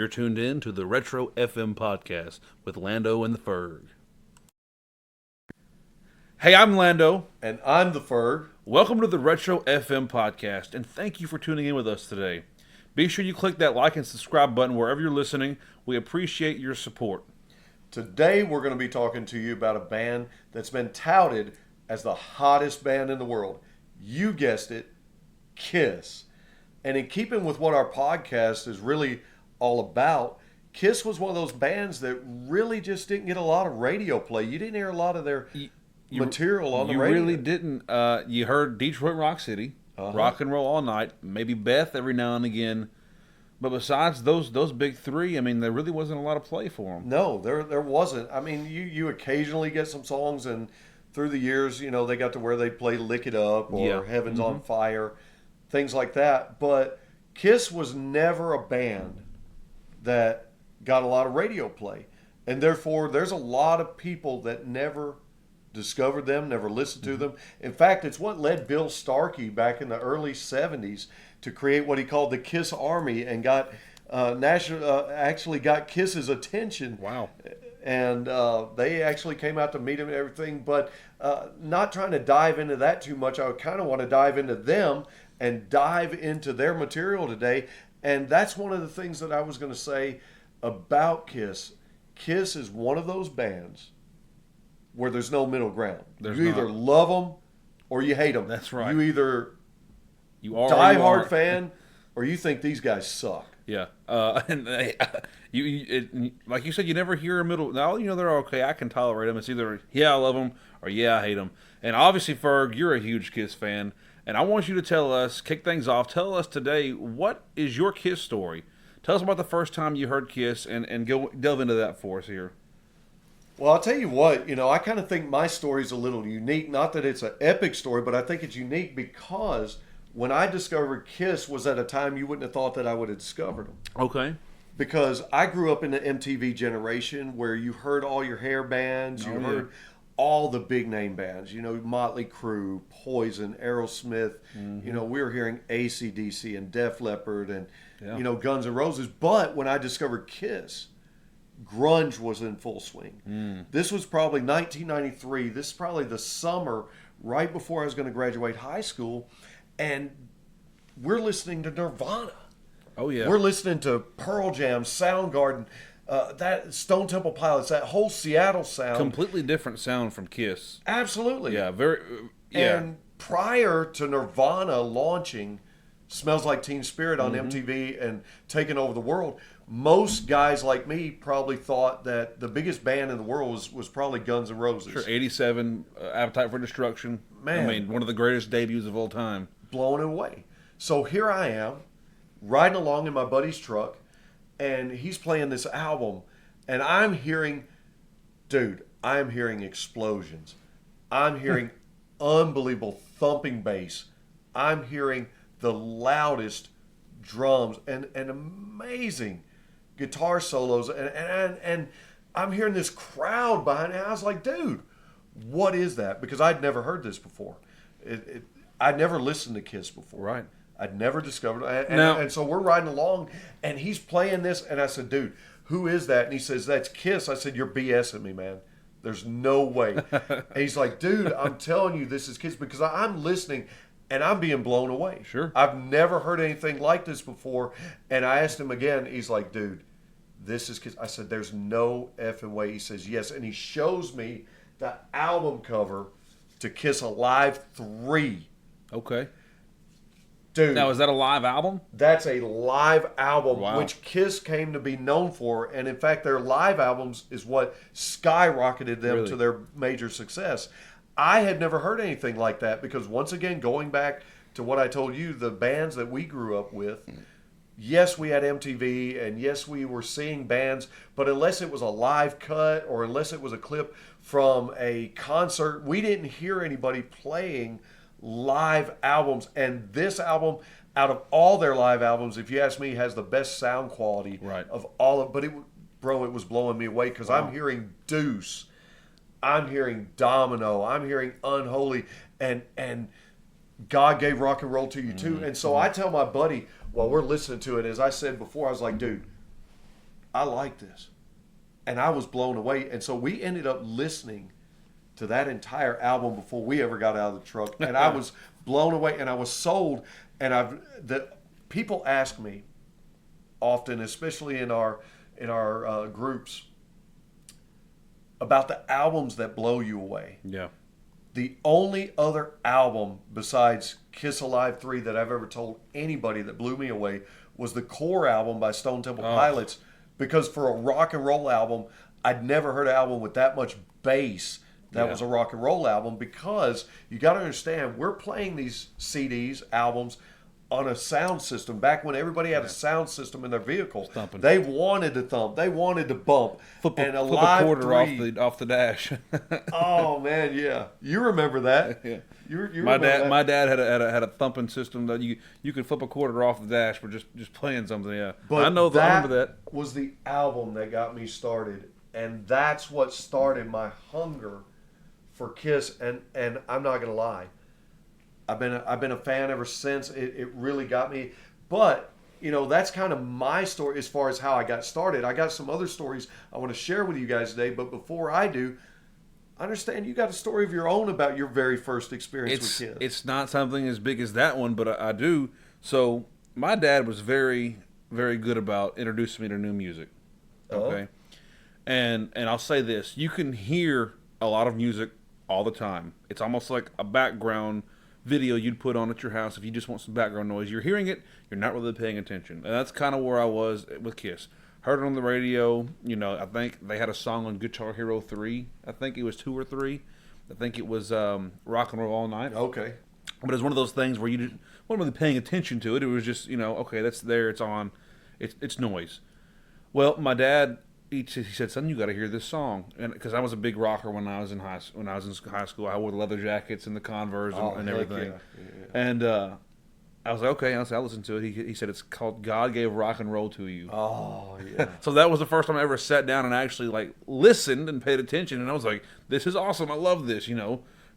You're tuned in to the Retro FM podcast with Lando and the Ferg. Hey, I'm Lando. And I'm the Ferg. Welcome to the Retro FM podcast, and thank you for tuning in with us today. Be sure you click that like and subscribe button wherever you're listening. We appreciate your support. Today we're going to be talking to you about a band that's been touted as the hottest band in the world. You guessed it, Kiss. And in keeping with what our podcast is really all about, Kiss was one of those bands that really just didn't get a lot of radio play. You didn't hear a lot of their material on the radio. You really didn't. You heard Detroit Rock City, Rock and Roll All Night, maybe Beth every now and again. But besides those big three, I mean, there really wasn't a lot of play for them. No, there wasn't. I mean, you occasionally get some songs, and through the years, you know, they got to where they play Lick It Up or Heaven's on Fire, things like that. But Kiss was never a band that got a lot of radio play. And therefore, there's a lot of people that never discovered them, never listened to them. In fact, it's what led Bill Starkey back in the early 70s to create what he called the Kiss Army and got actually got Kiss's attention. Wow. And they actually came out to meet him and everything. But not trying to dive into that too much, I kind of want to dive into them and dive into their material today. And that's one of the things that I was going to say about Kiss. Kiss is one of those bands where there's no middle ground. You either love them or you hate them. That's right. You either you are die-hard fan or you think these guys suck. Yeah. And like you said, you never hear a middle. Now, you know, they're okay. I can tolerate them. It's either, yeah, I love them or yeah, I hate them. And obviously, Ferg, you're a huge Kiss fan. And I want you to tell us, kick things off, tell us today, what is your Kiss story? Tell us about the first time you heard Kiss and delve into that for us here. Well, I'll tell you what, you know, I kind of think my story is a little unique. Not that it's an epic story, but I think it's unique because when I discovered Kiss was at a time you wouldn't have thought that I would have discovered them. Okay. Because I grew up in the MTV generation where you heard all your hair bands, you heard all the big name bands, you know, Motley Crue, Poison, Aerosmith, you know, we were hearing AC/DC and Def Leppard and, you know, Guns N' Roses. But when I discovered Kiss, grunge was in full swing. This was probably 1993. This is probably the summer right before I was going to graduate high school. And we're listening to Nirvana. Oh, yeah. We're listening to Pearl Jam, Soundgarden, that Stone Temple Pilots, that whole Seattle sound. Completely different sound from Kiss. Absolutely. Yeah, very. Yeah. And prior to Nirvana launching Smells Like Teen Spirit on MTV and taking over the world, most guys like me probably thought that the biggest band in the world was probably Guns N' Roses. Sure, 87, Appetite for Destruction. Man. I mean, one of the greatest debuts of all time. Blown away. So here I am, riding along in my buddy's truck, and he's playing this album, and I'm hearing explosions. I'm hearing unbelievable thumping bass. I'm hearing the loudest drums and amazing guitar solos, and I'm hearing this crowd behind it. I was like, dude, what is that? Because I'd never heard this before. I'd never listened to Kiss before. Right. I'd never discovered it. And so we're riding along, and he's playing this, and I said, dude, who is that? And he says, that's Kiss. I said, you're BSing me, man. There's no way. And he's like, dude, I'm telling you this is Kiss, because I'm listening, and I'm being blown away. Sure. I've never heard anything like this before. And I asked him again. He's like, dude, this is Kiss. I said, there's no effing way. He says, yes. And he shows me the album cover to Kiss Alive 3. Okay. Dude. Now, is that a live album? That's a live album, Wow. which Kiss came to be known for. And in fact, their live albums is what skyrocketed them to their major success. I had never heard anything like that because, once again, going back to what I told you, the bands that we grew up with, yes, we had MTV, and yes, we were seeing bands, but unless it was a live cut or unless it was a clip from a concert, we didn't hear anybody playing live albums. And this album, out of all their live albums, if you ask me, has the best sound quality of all of. But it was blowing me away because I'm hearing Deuce, I'm hearing Domino, I'm hearing Unholy, and God Gave Rock and Roll to You Too. And so I tell my buddy while we're listening to it, as I said before, I was like, dude, I like this. And I was blown away. And so we ended up listening to that entire album before we ever got out of the truck. And I was blown away and I was sold. And people ask me often, especially in our groups, about the albums that blow you away. Yeah. The only other album besides Kiss Alive 3 that I've ever told anybody that blew me away was the Core album by Stone Temple Pilots, because for a rock and roll album, I'd never heard an album with that much bass that was a rock and roll album, because you got to understand, we're playing these CDs, albums, on a sound system. Back when everybody had a sound system in their vehicle, they wanted to thump, they wanted to bump, flip a Live quarter 3, off the dash. Oh man, yeah, you remember that? Yeah. You my dad had a thumping system that you could flip a quarter off the dash for just playing something. Yeah, but I remember that was the album that got me started, and that's what started my hunger for Kiss. And I'm not gonna lie, I've been a fan ever since. It really got me. But that's kind of my story as far as how I got started. I got some other stories I want to share with you guys today. But before I do, I understand you got a story of your own about your very first experience with Kiss. It's not something as big as that one, but I do. So my dad was very, very good about introducing me to new music. Okay, and I'll say this: you can hear a lot of music all the time. It's almost like a background video you'd put on at your house if you just want some background noise. You're hearing it, you're not really paying attention. And that's kind of where I was with Kiss. Heard it on the radio. I think they had a song on Guitar Hero 3. I think it was 2 or 3. I think it was Rock and Roll All Night. Okay. But it's one of those things where you weren't really paying attention to it. It was just, okay, that's there, it's on, it's noise. Well, my dad, he said, son, you got to hear this song, and because I was a big rocker when I was in high school, I wore the leather jackets and the Converse and everything, and I was like, okay, I'll listen to it. He said it's called "God Gave Rock and Roll to You." Oh yeah. So that was the first time I ever sat down and actually listened and paid attention, and I was like, this is awesome. I love this.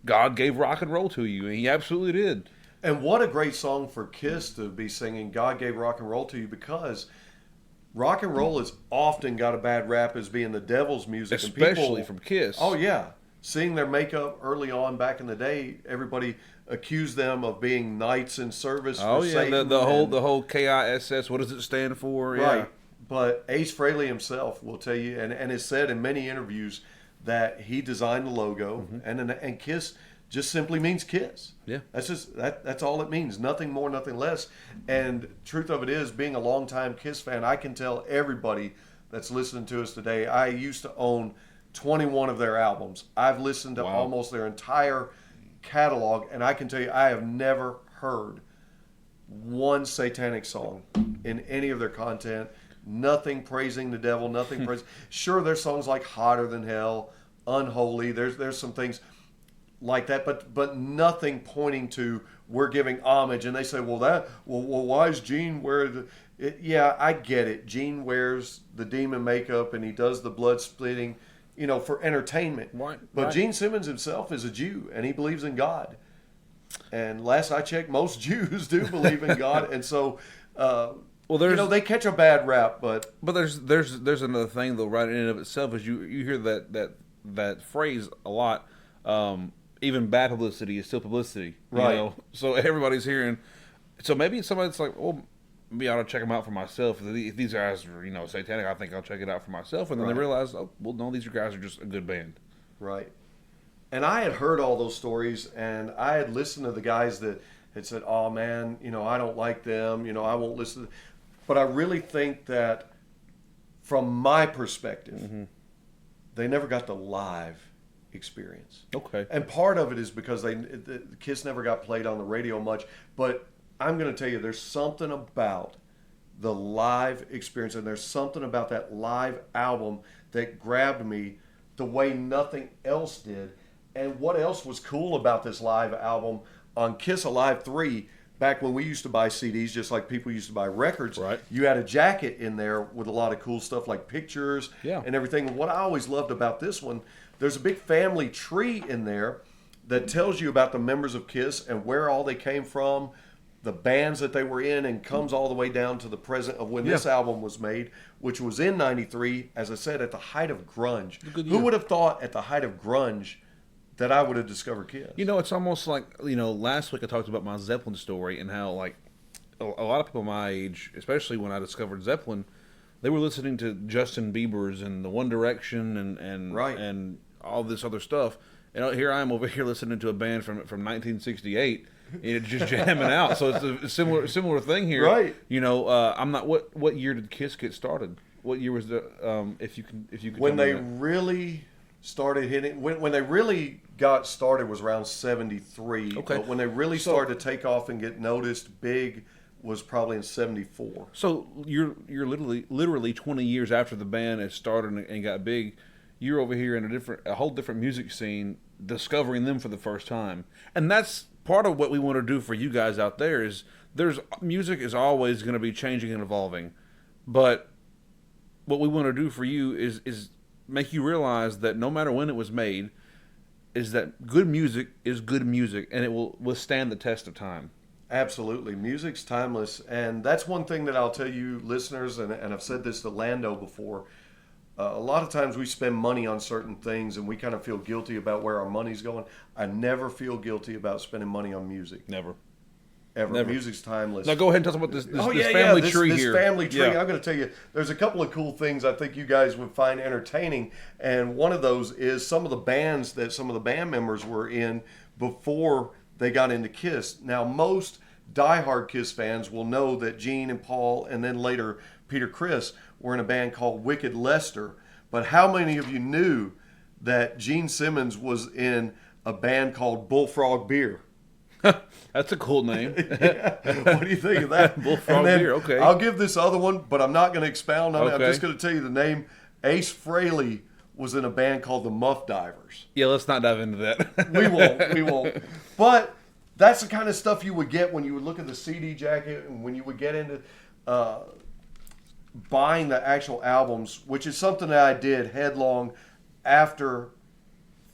God gave rock and roll to you, and He absolutely did. And what a great song for Kiss to be singing, "God Gave Rock and Roll to You," because rock and roll has often got a bad rap as being the devil's music. Especially from Kiss. Oh, yeah. Seeing their makeup early on back in the day, everybody accused them of being knights in service for Satan. the whole KISS, what does it stand for? Right. Yeah. But Ace Frehley himself will tell you, and has said in many interviews, that he designed the logo, and Kiss just simply means Kiss. Yeah. That's all it means. Nothing more, nothing less. And truth of it is, being a longtime Kiss fan, I can tell everybody that's listening to us today, I used to own 21 of their albums. I've listened to almost their entire catalog, and I can tell you, I have never heard one satanic song in any of their content. Nothing praising the devil, nothing praising. Sure, there's songs like "Hotter Than Hell," "Unholy." There's some things like that, but nothing pointing to we're giving homage. And they say, well, why is Gene wear the? Yeah, I get it. Gene wears the demon makeup and he does the blood splitting, for entertainment. Right. But Gene Simmons himself is a Jew and he believes in God. And last I checked, most Jews do believe in God, and so they catch a bad rap. But there's another thing though, right in and of itself, is you hear that phrase a lot. Even bad publicity is still publicity, right? So everybody's hearing. So maybe somebody's like, well, maybe I ought to check them out for myself. If these guys are, satanic, I think I'll check it out for myself. And then they realize, oh, well, no, these guys are just a good band. Right. And I had heard all those stories, and I had listened to the guys that had said, oh, man, I don't like them. I won't listen. But I really think that from my perspective, they never got the live experience. Okay. And part of it is because the Kiss never got played on the radio much, but I'm going to tell you, there's something about the live experience, and there's something about that live album that grabbed me the way nothing else did. And what else was cool about this live album on Kiss Alive 3, back when we used to buy CDs just like people used to buy records, right, you had a jacket in there with a lot of cool stuff like pictures and everything. And what I always loved about this one, there's a big family tree in there that tells you about the members of Kiss and where all they came from, the bands that they were in, and comes all the way down to the present of when this album was made, which was in '93, as I said, at the height of grunge. Who would have thought at the height of grunge that I would have discovered Kiss? It's almost like, last week I talked about my Zeppelin story and how, like, a lot of people my age, especially when I discovered Zeppelin, they were listening to Justin Bieber's and the One Direction and all this other stuff. And here I am over here listening to a band from 1968, and just jamming out. So it's a similar thing here, right? I'm not. What year did Kiss get started? What year was the if you could when they really started hitting when they really got started was around 73. Okay. But when they really started to take off and get noticed big was probably in 74. So you're literally 20 years after the band had started and got big. You're over here in a whole different music scene, discovering them for the first time. And that's part of what we want to do for you guys out there. Music is always going to be changing and evolving, but what we want to do for you is make you realize that no matter when it was made, is that good music is good music, and it will withstand the test of time. Absolutely. Music's timeless. And that's one thing that I'll tell you listeners, and I've said this to Lando before, a lot of times we spend money on certain things and we kind of feel guilty about where our money's going. I never feel guilty about spending money on music. Never. Ever. Never. Music's timeless. Now go ahead and tell us about this family tree this here. This family tree. Yeah. I'm going to tell you, there's a couple of cool things I think you guys would find entertaining. And one of those is some of the bands that some of the band members were in before they got into Kiss. Now, most diehard Kiss fans will know that Gene and Paul, and then later Peter Criss, were in a band called Wicked Lester. But how many of you knew that Gene Simmons was in a band called Bullfrog Beer? That's a cool name. Yeah. What do you think of that? Bullfrog Beer, okay. I'll give this other one, but I'm not going to expound on it. I'm Okay. just going to tell you the name. Ace Frehley was in a band called the Muff Divers. Yeah, let's not dive into that. We won't. But that's the kind of stuff you would get when you would look at the CD jacket and when you would get into buying the actual albums, which is something that I did headlong after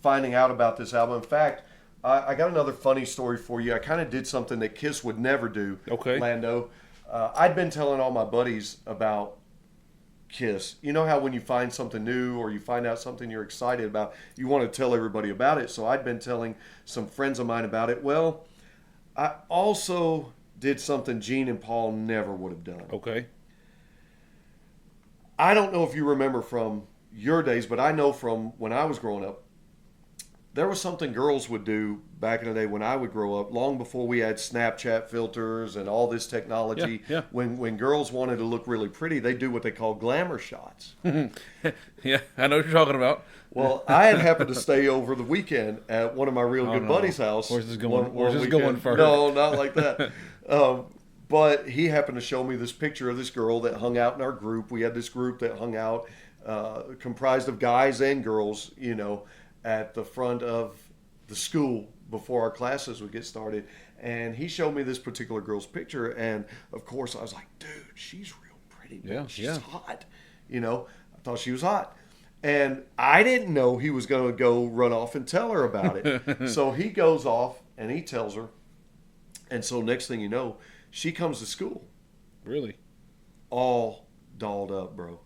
finding out about this album. In fact, I got another funny story for you. I kind of did something that Kiss would never do, Okay. Lando. I'd been telling all my buddies about Kiss. You know how when you find something new or you find out something you're excited about, you want to tell everybody about it. So I'd been telling some friends of mine about it. Well, I also did something Gene and Paul never would have done. Okay. I don't know if you remember from your days, but I know from when I was growing up, there was something girls would do back in the day when I would grow up, long before we had Snapchat filters and all this technology. Yeah. When girls wanted to look really pretty, they do what they call glamour shots. Yeah, I know what you're talking about. Well, I had happened to stay over the weekend at one of my real good buddies' house. Where's this going? One Going for? No, not like that. But he happened to show me this picture of this girl that hung out in our group. We had this group that hung out, comprised of guys and girls, at the front of the school before our classes would get started. And he showed me this particular girl's picture. And, of course, I was like, dude, she's real pretty. Man. Yeah, she's hot. I thought she was hot. And I didn't know he was going to go run off and tell her about it. So he goes off and he tells her. And so next thing you know, she comes to school. Really? All dolled up, bro.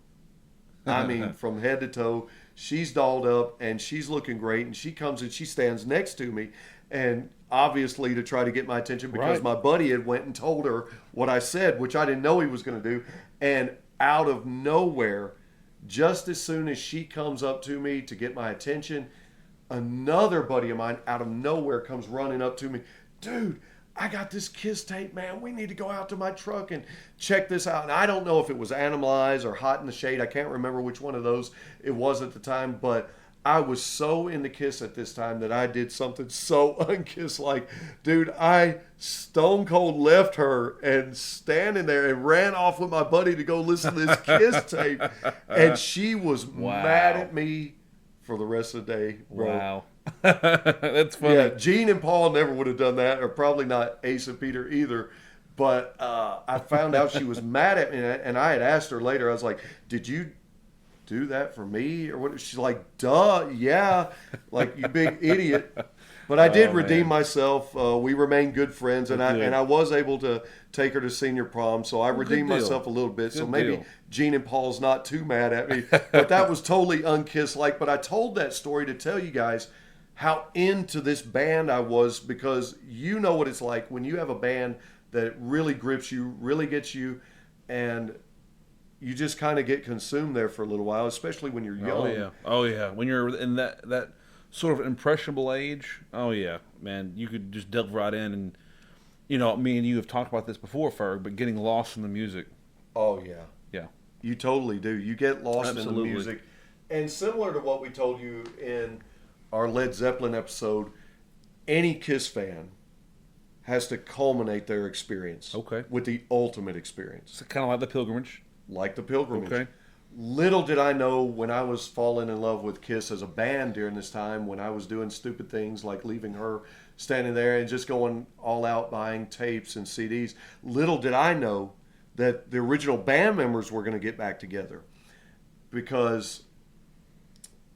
I mean, from head to toe, she's dolled up and she's looking great. And she comes and she stands next to me. And obviously to try to get my attention because my buddy had went and told her what I said, which I didn't know he was going to do. And out of nowhere, just as soon as she comes up to me to get my attention, another buddy of mine out of nowhere comes running up to me. Dude, I got this Kiss tape, man. We need to go out to my truck and check this out. And I don't know if it was Animalize or Hot in the Shade. I can't remember which one of those it was at the time. But I was so into Kiss at this time that I did something so un-Kiss-like. Dude, I stone cold left her and standing there and ran off with my buddy to go listen to this Kiss tape. And she was mad at me for the rest of the day, bro. Wow. That's funny. Yeah, Gene and Paul never would have done that, or probably not Ace and Peter either. But I found out she was mad at me, and I had asked her later. I was like, "Did you do that for me?" Or what? She's like, "Duh, yeah." Like, you big idiot. But I did Oh, redeem man. myself. We remained good friends, and Good. I was able to take her to senior prom, so I Well, good redeemed deal. myself a little bit. So Good maybe deal. Gene and Paul's not too mad at me, but that was totally unkiss like. But I told that story to tell you guys how into this band I was, because you know what it's like when you have a band that really grips you, really gets you, and you just kind of get consumed there for a little while, especially when you're young. Oh yeah, oh yeah. When you're in that sort of impressionable age, oh yeah, man, you could just delve right in, and me and you have talked about this before, Ferg, but getting lost in the music. Oh yeah. Yeah, You totally do. You get lost absolutely. in the music. And similar to what we told you in our Led Zeppelin episode, any Kiss fan has to culminate their experience Okay. with the ultimate experience, It's kind of like the pilgrimage. like the pilgrimage. Okay. Little did I know when I was falling in love with Kiss as a band during this time, when I was doing stupid things like leaving her standing there and just going all out buying tapes and CDs. Little did I know that the original band members were going to get back together, because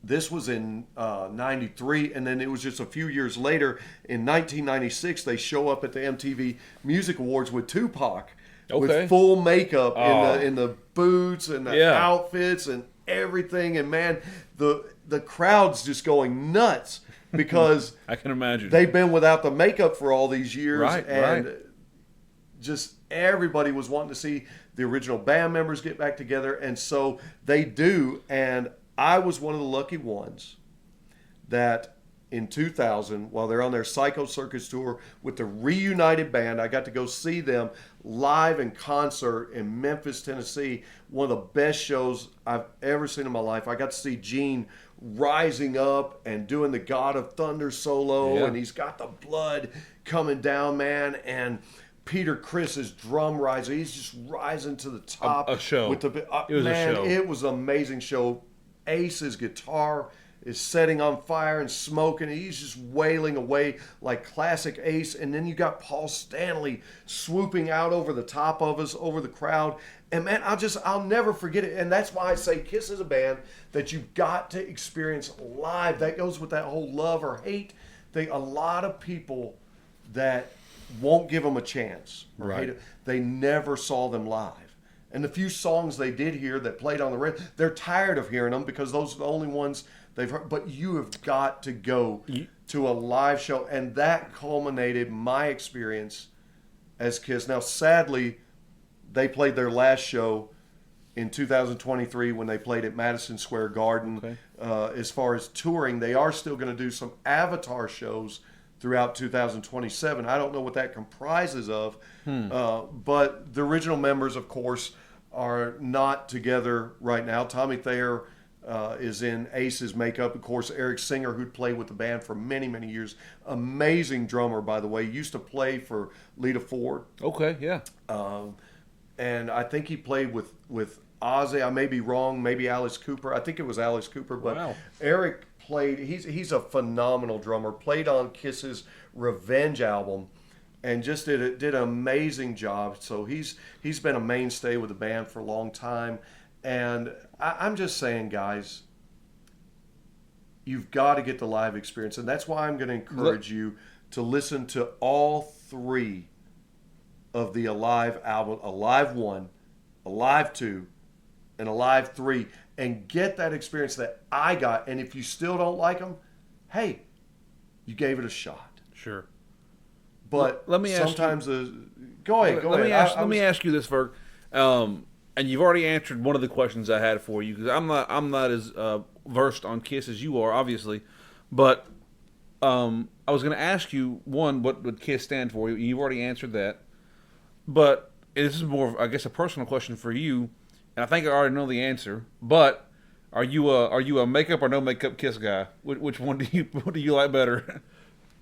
this was in 93, and then it was just a few years later in 1996 they show up at the MTV Music Awards with Tupac. Okay. With full makeup Oh. in the boots and the Yeah. outfits and everything, and man, the crowd's just going nuts because I can imagine. they've been without the makeup for all these years, Right, and right. just everybody was wanting to see the original band members get back together, and so they do. And I was one of the lucky ones that in 2000, while they're on their Psycho Circus tour with the reunited band, I got to go see them live in concert in Memphis, Tennessee. One of the best shows I've ever seen in my life. I got to see Gene rising up and doing the God of Thunder solo, Yeah. and he's got the blood coming down, man, and Peter Chris's drum rising. He's just rising to the top. A show. With the It was a man, show. it was an amazing show. Ace's guitar is setting on fire and smoking. He's just wailing away like classic Ace. And then you got Paul Stanley swooping out over the top of us, over the crowd. And man, I'll never forget it. And that's why I say Kiss is a band that you've got to experience live. That goes with that whole love or hate thing. A lot of people that won't give them a chance or Right. hate it, they never saw them live. And the few songs they did hear that played on the radio, they're tired of hearing them because those are the only ones they've heard. But you have got to go to a live show. And that culminated my experience as Kiss. Now, sadly, they played their last show in 2023 when they played at Madison Square Garden. Okay. As far as touring, they are still going to do some Avatar shows throughout 2027. I don't know what that comprises of, but the original members, of course, are not together right now. Tommy Thayer is in Ace's makeup. Of course, Eric Singer, who'd played with the band for many, many years. Amazing drummer, by the way. Used to play for Lita Ford. Okay, yeah. And I think he played with Ozzy. I may be wrong. Maybe Alice Cooper. I think it was Alice Cooper. But Wow. Eric played. He's a phenomenal drummer. Played on Kiss's Revenge album, and just did an amazing job. So he's been a mainstay with the band for a long time. And I'm just saying, guys, you've got to get the live experience, and that's why I'm going to encourage you to listen to all three of the Alive album, Alive 1, Alive 2, and Alive 3, and get that experience that I got. And if you still don't like them, hey, you gave it a shot. Sure. But Let me ask sometimes go ahead. Let me ask you this, Ferg. And you've already answered one of the questions I had for you, because I'm not as versed on Kiss as you are, obviously. But I was going to ask you, one, what would Kiss stand for? You've already answered that. But this is more, I guess, a personal question for you, and I think I already know the answer. But are you a makeup or no makeup Kiss guy? Which one do you like better?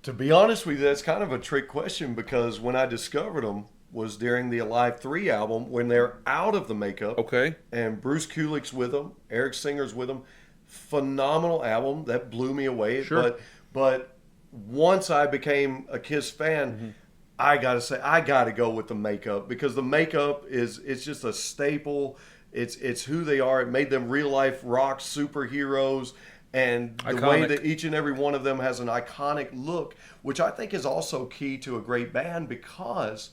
To be honest with you, that's kind of a trick question, because when I discovered them was during the Alive 3 album when they're out of the makeup. Okay. And Bruce Kulick's with them, Eric Singer's with them. Phenomenal album that blew me away. Sure. But once I became a Kiss fan, I gotta say I gotta go with the makeup, because the makeup it's just a staple. It's who they are. It made them real life rock superheroes. And the way that each and every one of them has an iconic look, which I think is also key to a great band because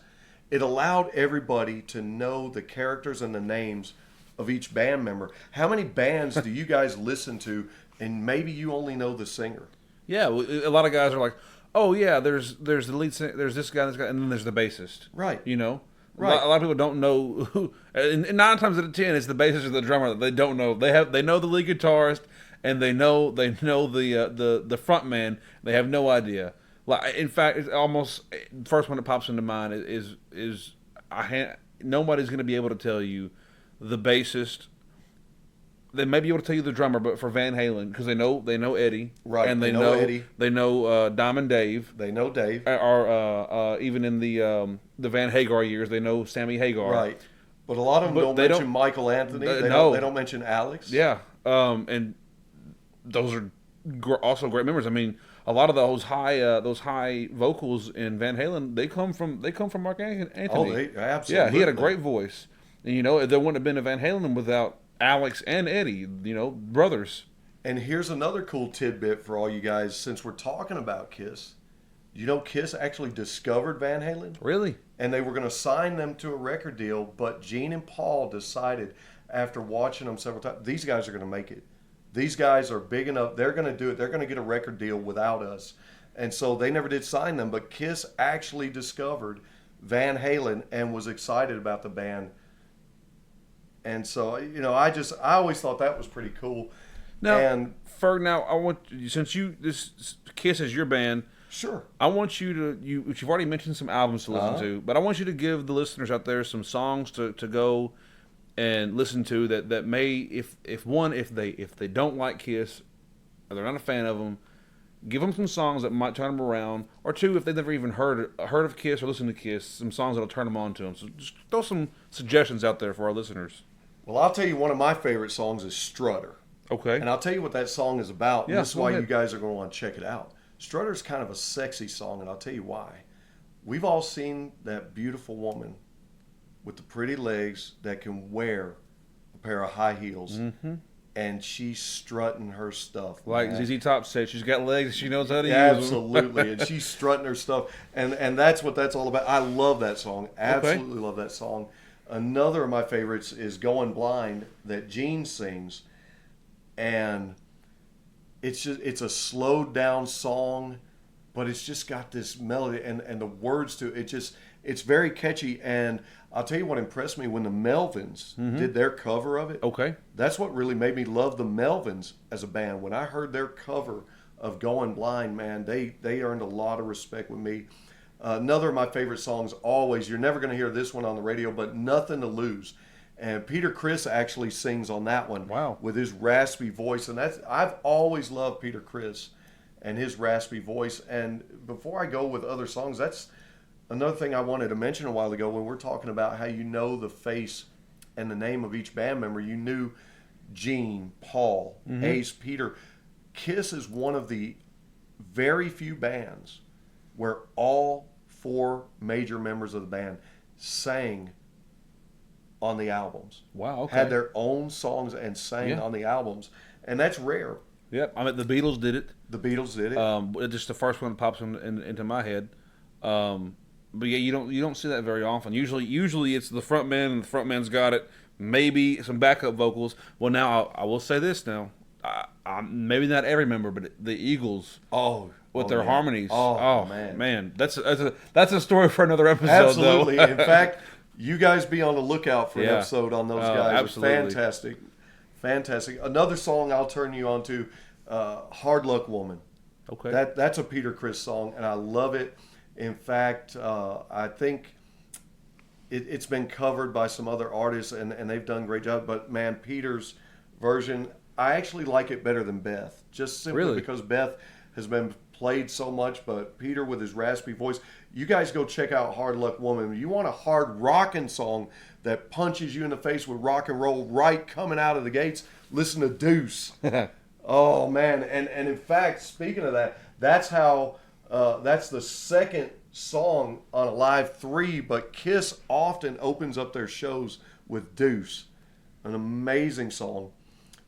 it allowed everybody to know the characters and the names of each band member. How many bands do you guys listen to and maybe you only know the singer? Yeah, a lot of guys are like, oh yeah, there's the lead singer, there's this guy, and then there's the bassist. Right. You know? Right. A lot of people don't know who, and 9 times out of 10, it's the bassist or the drummer that they don't know. They know the lead guitarist, and they know the front man. They have no idea. Like, in fact, it's almost the first one that pops into mind is nobody's going to be able to tell you the bassist. They may be able to tell you the drummer, but for Van Halen, because they know Eddie, right? And they know Eddie. They know Diamond Dave. They know Dave. Or even in the Van Hagar years, they know Sammy Hagar. Right. But a lot of them don't mention Michael Anthony. They don't mention Alex. Yeah. And those are also great members. I mean, a lot of those high vocals in Van Halen, they come from Mark Anthony. Oh, they absolutely. Yeah, he had a great voice. And there wouldn't have been a Van Halen without Alex and Eddie, brothers. And here's another cool tidbit for all you guys, since we're talking about Kiss. Kiss actually discovered Van Halen. Really? And they were going to sign them to a record deal, but Gene and Paul decided after watching them several times, these guys are going to make it. These guys are big enough. They're going to do it. They're going to get a record deal without us. And so they never did sign them, but Kiss actually discovered Van Halen and was excited about the band. And so, I always thought that was pretty cool. Now, and Ferg, I want, since this Kiss is your band, sure, I want you to, you've already mentioned some albums to listen to, but I want you to give the listeners out there some songs to go and listen to that may, if they don't like Kiss or they're not a fan of them, give them some songs that might turn them around, or two, if they've never even heard of Kiss or listened to Kiss, some songs that'll turn them on to them. So just throw some suggestions out there for our listeners. Well, I'll tell you one of my favorite songs is Strutter. Okay. And I'll tell you what that song is about. Yeah, and this is why you guys are going to want to check it out. Strutter's kind of a sexy song, and I'll tell you why. We've all seen that beautiful woman with the pretty legs that can wear a pair of high heels, and she's strutting her stuff. Like ZZ Top said, she's got legs, she knows how to use them. Absolutely, and she's strutting her stuff, and that's what that's all about. I love that song. Absolutely love that song. Another of my favorites is Going Blind that Gene sings, and it's a slowed down song, but it's just got this melody and the words to it. It's very catchy, and I'll tell you what impressed me when the Melvins did their cover of it. Okay. That's what really made me love the Melvins as a band. When I heard their cover of Going Blind, man, they earned a lot of respect with me. Another of my favorite songs, always, you're never going to hear this one on the radio, but Nothing to Lose. And Peter Criss actually sings on that one. Wow. With his raspy voice. And I've always loved Peter Criss and his raspy voice. And before I go with other songs, that's another thing I wanted to mention a while ago when we're talking about how you know the face and the name of each band member. You knew Gene, Paul, Ace, Peter. Kiss is one of the very few bands where all 4 major members of the band sang on the albums. Wow, okay. Had their own songs and sang on the albums. And that's rare. Yep. I mean, the Beatles did it. The Beatles did it. Just the first one that pops into my head. But yeah, you don't see that very often. Usually it's the front man, and the front man's got it. Maybe some backup vocals. Well, now I will say this now. Maybe not every member, but the Eagles. With their harmonies. Oh, man. That's a story for another episode. Absolutely. Though. In fact, you guys be on the lookout for an episode on those guys. Absolutely. Fantastic. Another song I'll turn you on to, Hard Luck Woman. Okay. That's a Peter Criss song, and I love it. In fact, I think it's been covered by some other artists, and they've done a great job. But, man, Peter's version, I actually like it better than Beth, just simply because Beth has been played so much, but Peter with his raspy voice. You guys go check out Hard Luck Woman. You want a hard rockin' song that punches you in the face with rock and roll right coming out of the gates, listen to Deuce. Oh, man. And in fact, speaking of that, that's the second song on Alive 3, but Kiss often opens up their shows with Deuce. An amazing song.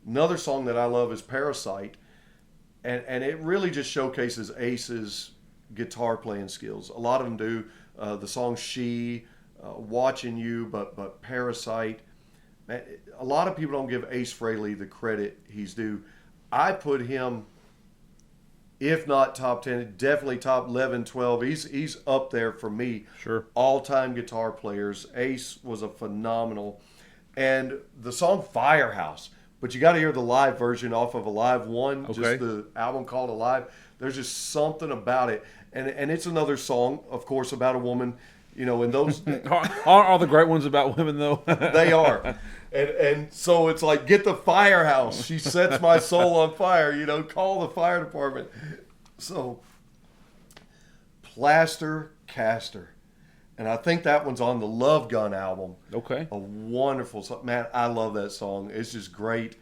Another song that I love is Parasite. and it really just showcases Ace's guitar playing skills. A lot of them do. The song "She," "Watching You," but "Parasite." Man, a lot of people don't give Ace Frehley the credit he's due. I put him, if not top 10, definitely top 11, 12. He's up there for me. Sure. All-time guitar players. Ace was a phenomenal. And the song "Firehouse," but you got to hear the live version off of Alive 1, just the album called Alive. There's just something about it. And it's another song, of course, about a woman, you know, and those... Aren't all the great ones about women, though? They are. And so it's like, get the firehouse. She sets my soul on fire, you know, call the fire department. So, Plaster Caster. And I think that one's on the Love Gun album. Okay. A wonderful song. Man, I love that song. It's just great.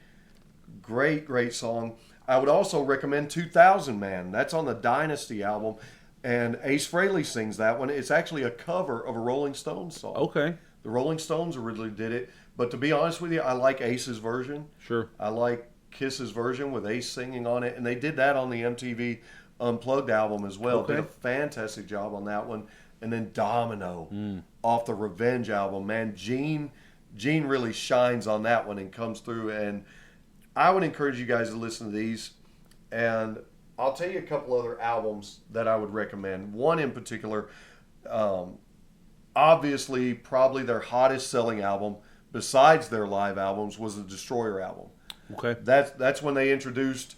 Great song. I would also recommend 2000 Man. That's on the Dynasty album. And Ace Frehley sings that one. It's actually a cover of a Rolling Stones song. Okay. The Rolling Stones originally did it. But to be honest with you, I like Ace's version. Sure. I like Kiss's version with Ace singing on it. And they did that on the MTV Unplugged album as well. Okay. Did a fantastic job on that one. And then Domino off the Revenge album. Man, Gene really shines on that one and comes through. And I would encourage you guys to listen to these. And I'll tell you a couple other albums that I would recommend. One in particular, obviously probably their hottest selling album besides their live albums was the Destroyer album. Okay. That's when they introduced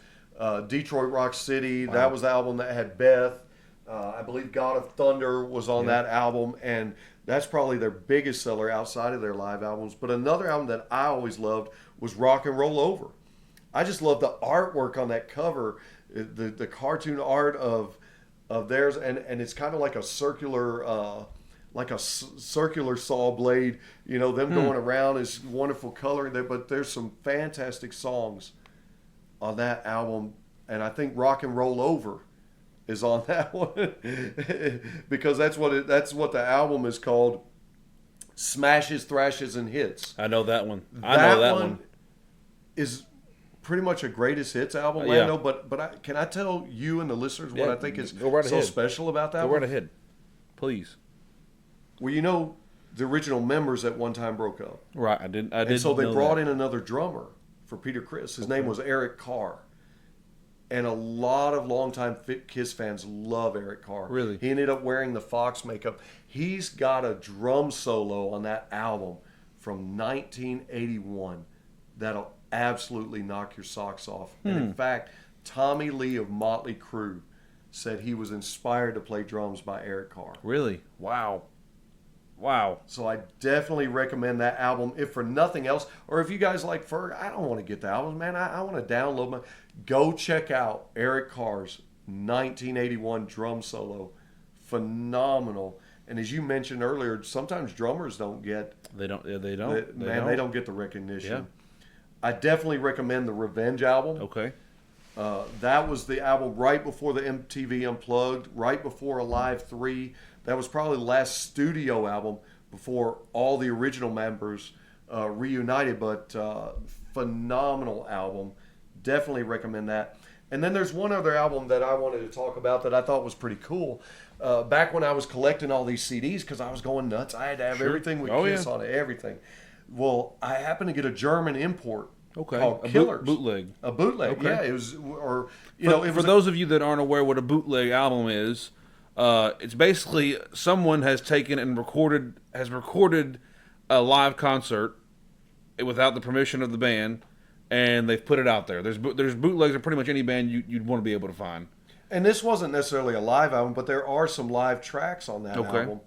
Detroit Rock City. Wow. That was the album that had Beth. I believe God of Thunder was on that album, and that's probably their biggest seller outside of their live albums. But another album that I always loved was Rock and Roll Over. I just love the artwork on that cover, the cartoon art of theirs, and it's kind of like a circular saw blade. You know, them going around is wonderful coloring there. But there's some fantastic songs on that album, and I think Rock and Roll Over is on that one because that's what the album is called. Smashes, Thrashes, and Hits. I know that one. I know that one is pretty much a greatest hits album, Lando. But can I tell you and the listeners what I think is so special about that? Go one? right ahead, please. Well, you know, the original members at one time broke up. Right, I didn't. And so they brought in another drummer for Peter Criss. His name was Eric Carr. And a lot of longtime Kiss fans love Eric Carr. Really? He ended up wearing the Fox makeup. He's got a drum solo on that album from 1981 that'll absolutely knock your socks off. And in fact, Tommy Lee of Motley Crue said he was inspired to play drums by Eric Carr. Really? Wow. So I definitely recommend that album, if for nothing else. Or if you guys like Ferg, I don't want to get the albums, man. I want to download my... Go check out Eric Carr's 1981 drum solo. Phenomenal. And as you mentioned earlier, sometimes drummers don't get... They don't get the recognition. Yeah. I definitely recommend the Revenge album. Okay. That was the album right before the MTV Unplugged, right before Alive 3. That was probably the last studio album before all the original members reunited, but phenomenal album. Definitely recommend that. And then there's one other album that I wanted to talk about that I thought was pretty cool. Back when I was collecting all these CDs, because I was going nuts, I had to have everything with Kiss on it, everything. Well, I happened to get a German import called Killers. Bootleg. A bootleg, okay. Yeah. It was, for those of you that aren't aware what a bootleg album is, it's basically someone has taken and recorded a live concert without the permission of the band, and they've put it out there. There's bootlegs of pretty much any band you'd want to be able to find. And this wasn't necessarily a live album, but there are some live tracks on that album.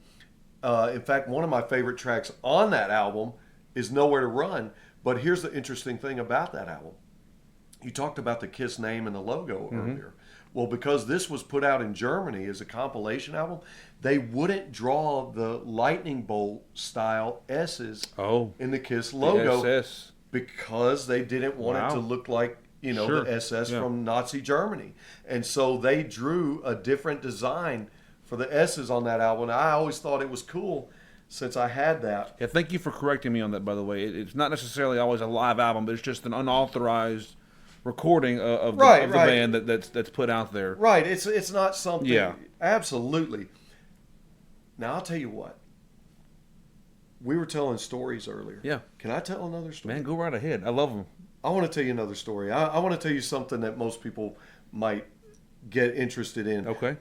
In fact, one of my favorite tracks on that album is Nowhere to Run. But here's the interesting thing about that album. You talked about the Kiss name and the logo earlier. Well, because this was put out in Germany as a compilation album, they wouldn't draw the lightning bolt style S's in the Kiss logo because they didn't want it to look like, the SS from Nazi Germany. And so they drew a different design for the S's on that album. I always thought it was cool since I had that. Yeah, thank you for correcting me on that, by the way. It's not necessarily always a live album, but it's just an unauthorized recording of the, Right, of the right. band that's put out there. Right. It's not something. Yeah. Absolutely. Now I'll tell you what. We were telling stories earlier. Yeah. Can I tell another story? Man, go right ahead. I love them. I want to tell you another story. I want to tell you something that most people might get interested in. Okay.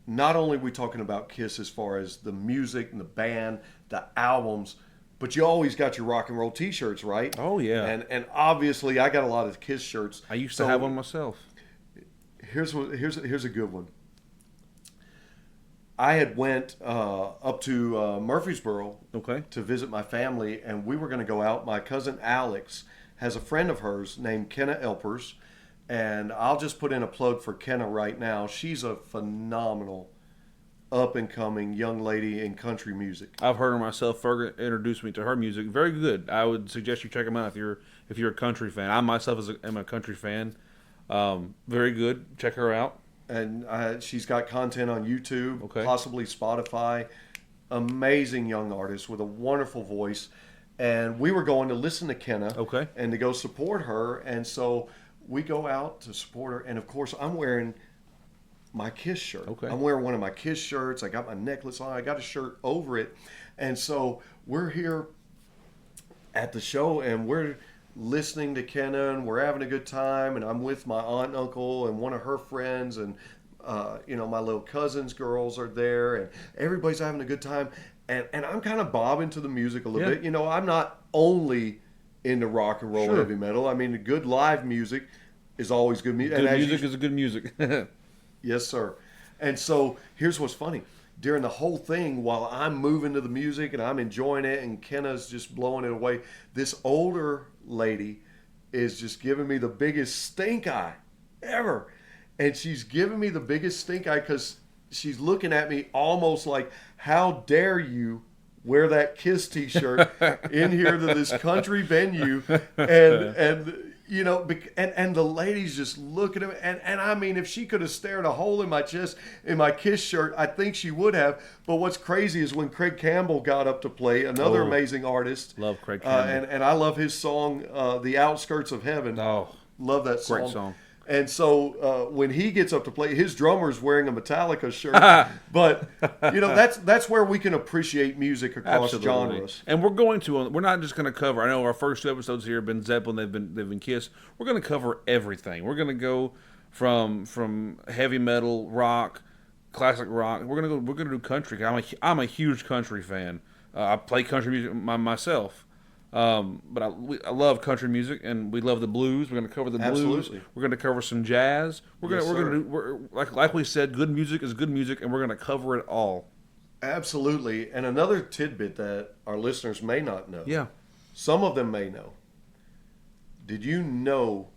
Not only are we talking about Kiss as far as the music and the band, the albums, but you always got your rock and roll T-shirts, right? Oh yeah. And obviously I got a lot of Kiss shirts. I used to have one myself. Here's a good one. I had went up to Murfreesboro to visit my family, and we were going to go out. My cousin Alex has a friend of hers named Kenna Elpers, and I'll just put in a plug for Kenna right now. She's a phenomenal up-and-coming young lady in country music. I've heard her myself. Ferg introduced me to her music. Very good. I would suggest you check them out if you're a country fan. I myself am a country fan. Very good. Check her out. And she's got content on YouTube, Okay. possibly Spotify. Amazing young artist with a wonderful voice. And we were going to listen to Kenna Okay. and to go support her. And so we go out to support her. And of course, I'm wearing my Kiss shirt. Okay. I'm wearing one of my Kiss shirts. I got my necklace on. I got a shirt over it. And so we're here at the show, and we're listening to Kenna, and we're having a good time, and I'm with my aunt and uncle and one of her friends, and my little cousin's girls are there, and everybody's having a good time, and I'm kind of bobbing to the music a little bit. I'm not only into rock and roll, heavy metal. I mean, good live music is always good music. Good music is good music. Yes, sir. And so here's what's funny. During the whole thing, while I'm moving to the music and I'm enjoying it and Kenna's just blowing it away, this older lady is just giving me the biggest stink eye ever. And she's giving me the biggest stink eye because she's looking at me almost like, how dare you wear that Kiss t-shirt in here to this country venue? And the ladies just look at him, and I mean, if she could have stared a hole in my chest in my Kiss shirt, I think she would have. But what's crazy is when Craig Campbell got up to play, another amazing artist. Love Craig Campbell. And I love his song, The Outskirts of Heaven. Oh, love that song. great song. And so when he gets up to play, his drummer's wearing a Metallica shirt. But that's where we can appreciate music across genres. And we're not just going to cover. I know our first two episodes here have been Zeppelin, they've been Kiss. We're going to cover everything. We're going to go from heavy metal, rock, classic rock. We're going to do country. I'm a huge country fan. I play country music myself. But I love country music, and we love the blues. We're going to cover the blues. Absolutely. We're going to cover some jazz. We're going to like we said, good music is good music, and we're going to cover it all. Absolutely. And another tidbit that our listeners may not know. Yeah. Some of them may know. Did you know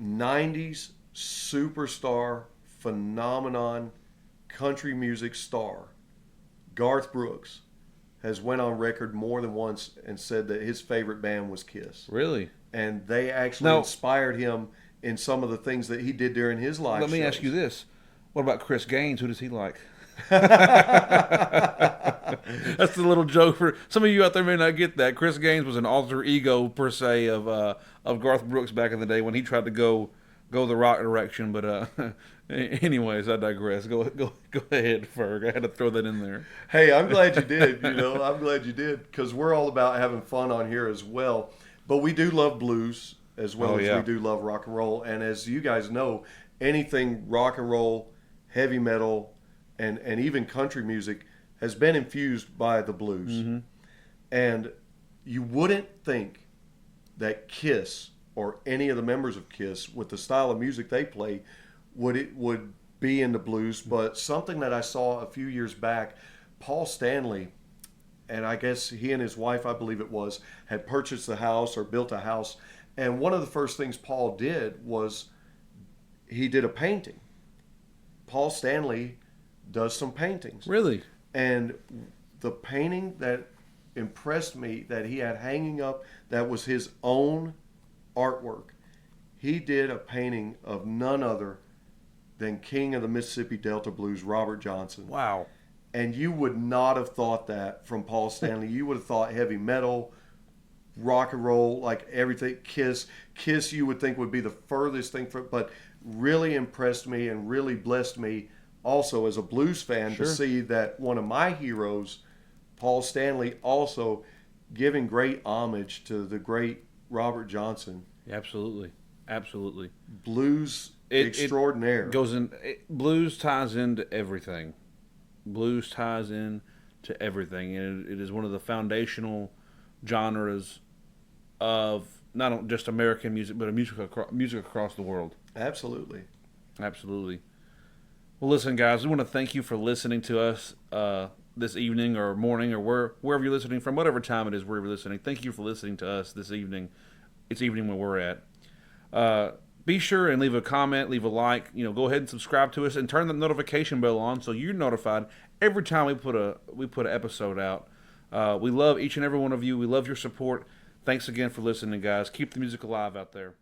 90s superstar phenomenon country music star Garth Brooks has went on record more than once and said that his favorite band was Kiss. Really? And they actually inspired him in some of the things that he did during his live Let me shows. ask you this. What about Chris Gaines? Who does he like? That's the little joke for some of you out there may not get that. Chris Gaines was an alter ego per se of Garth Brooks back in the day when he tried to go the rock direction. But anyways, I digress. Go ahead, Ferg. I had to throw that in there. Hey, I'm glad you did. I'm glad you did because we're all about having fun on here as well. But we do love blues as well as we do love rock and roll. And as you guys know, anything rock and roll, heavy metal, and even country music has been infused by the blues. Mm-hmm. And you wouldn't think that Kiss or any of the members of Kiss, with the style of music they play, would be in the blues. But something that I saw a few years back, Paul Stanley, and I guess he and his wife, I believe it was, had purchased a house or built a house. And one of the first things Paul did was he did a painting. Paul Stanley does some paintings. Really? And the painting that impressed me that he had hanging up, that was his own artwork. He did a painting of none other than King of the Mississippi Delta Blues, Robert Johnson. Wow. And you would not have thought that from Paul Stanley. You would have thought heavy metal, rock and roll, like everything. Kiss, you would think would be the furthest thing from, but really impressed me and really blessed me also as a blues fan to see that one of my heroes, Paul Stanley, also giving great homage to the great Robert Johnson. Absolutely. Blues extraordinaire. Blues ties into everything. Blues ties in to everything, and it is one of the foundational genres of not just American music, but music across the world. Absolutely. Well, listen, guys, we want to thank you for listening to us this evening or morning or wherever you're listening from, whatever time it is, wherever you're listening. Thank you for listening to us this evening. It's evening where we're at. Be sure and leave a comment, leave a like. Go ahead and subscribe to us and turn the notification bell on so you're notified every time we put an episode out. We love each and every one of you. We love your support. Thanks again for listening, guys. Keep the music alive out there.